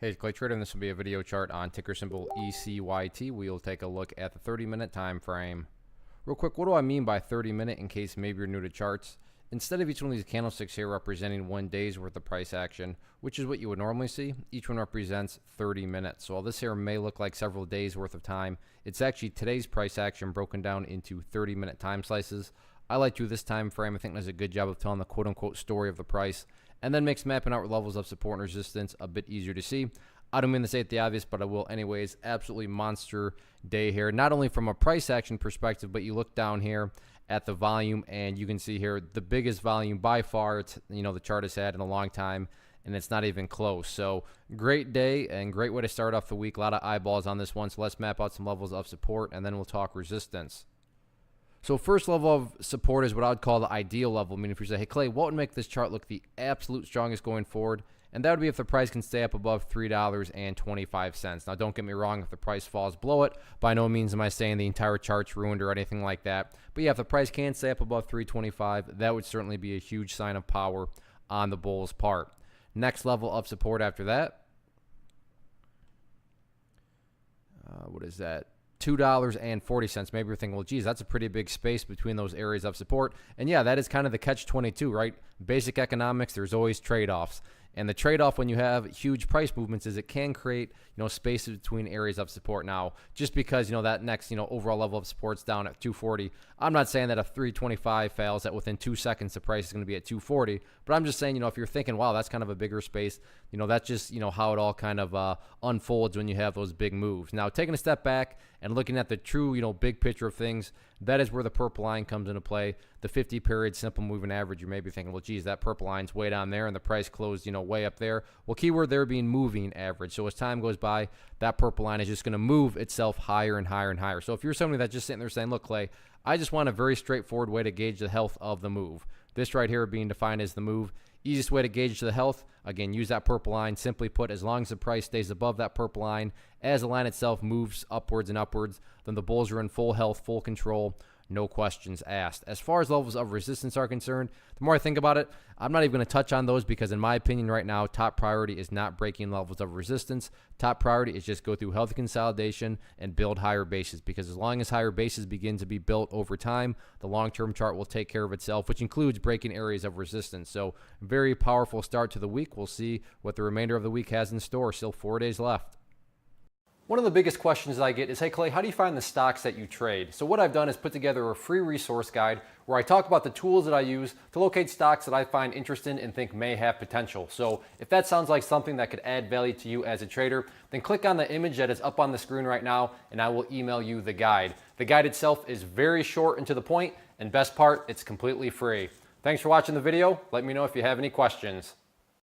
Hey, it's Clay Trader, and this will be a video chart on ticker symbol ECYT. We'll take a look at the 30-minute time frame. Real quick, what do I mean by 30-minute in case maybe you're new to charts? Instead of each one of these candlesticks here representing 1 day's worth of price action, which is what you would normally see, each one represents 30 minutes. So while this here may look like several days worth of time, it's actually today's price action broken down into 30-minute time slices. I like to this time frame. I think does a good job of telling the quote-unquote story of the price, and then makes mapping out levels of support and resistance a bit easier to see. I don't mean to say it the obvious, but I will anyways. Absolutely monster day here, not only from a price action perspective, but you look down here at the volume and you can see here the biggest volume by far it's the chart has had in a long time, and it's not even close. So great day and great way to start off the week. A lot of eyeballs on this one, so let's map out some levels of support and then we'll talk resistance. So first level of support is what I would call the ideal level, meaning if you say, hey Clay, what would make this chart look the absolute strongest going forward? And that would be if the price can stay up above $3.25. Now don't get me wrong, if the price falls below it, by no means am I saying the entire chart's ruined or anything like that. But yeah, if the price can stay up above $3.25, that would certainly be a huge sign of power on the bull's part. Next level of support after that, what is that? $2.40. Maybe you're thinking, well, geez, that's a pretty big space between those areas of support. And yeah, that is kind of the catch-22, right? Basic economics, there's always trade-offs. And the trade-off when you have huge price movements is it can create, spaces between areas of support. Now, just because, that next, overall level of support's down at 240, I'm not saying that if 325 fails that within 2 seconds the price is going to be at 240, but I'm just saying, if you're thinking, wow, that's kind of a bigger space, that's just, how it all kind of unfolds when you have those big moves. Now, taking a step back and looking at the true, big picture of things, that is where the purple line comes into play. The 50-period simple moving average, you may be thinking, well, geez, that purple line's way down there and the price closed, way up there. Well, keyword there being moving average. So as time goes by, that purple line is just going to move itself higher and higher and higher. So if you're somebody that's just sitting there saying, look, Clay, I just want a very straightforward way to gauge the health of the move. This right here being defined as the move. Easiest way to gauge the health, again, use that purple line. Simply put, as long as the price stays above that purple line, as the line itself moves upwards and upwards, then the bulls are in full health, full control, no questions asked. As far as levels of resistance are concerned, the more I think about it, I'm not even going to touch on those because in my opinion right now, top priority is not breaking levels of resistance. Top priority is just go through healthy consolidation and build higher bases, because as long as higher bases begin to be built over time, the long-term chart will take care of itself, which includes breaking areas of resistance. So very powerful start to the week. We'll see what the remainder of the week has in store. Still 4 days left. One of the biggest questions that I get is, hey Clay, how do you find the stocks that you trade? So what I've done is put together a free resource guide where I talk about the tools that I use to locate stocks that I find interesting and think may have potential. So if that sounds like something that could add value to you as a trader, then click on the image that is up on the screen right now and I will email you the guide. The guide itself is very short and to the point, and best part, it's completely free. Thanks for watching the video. Let me know if you have any questions.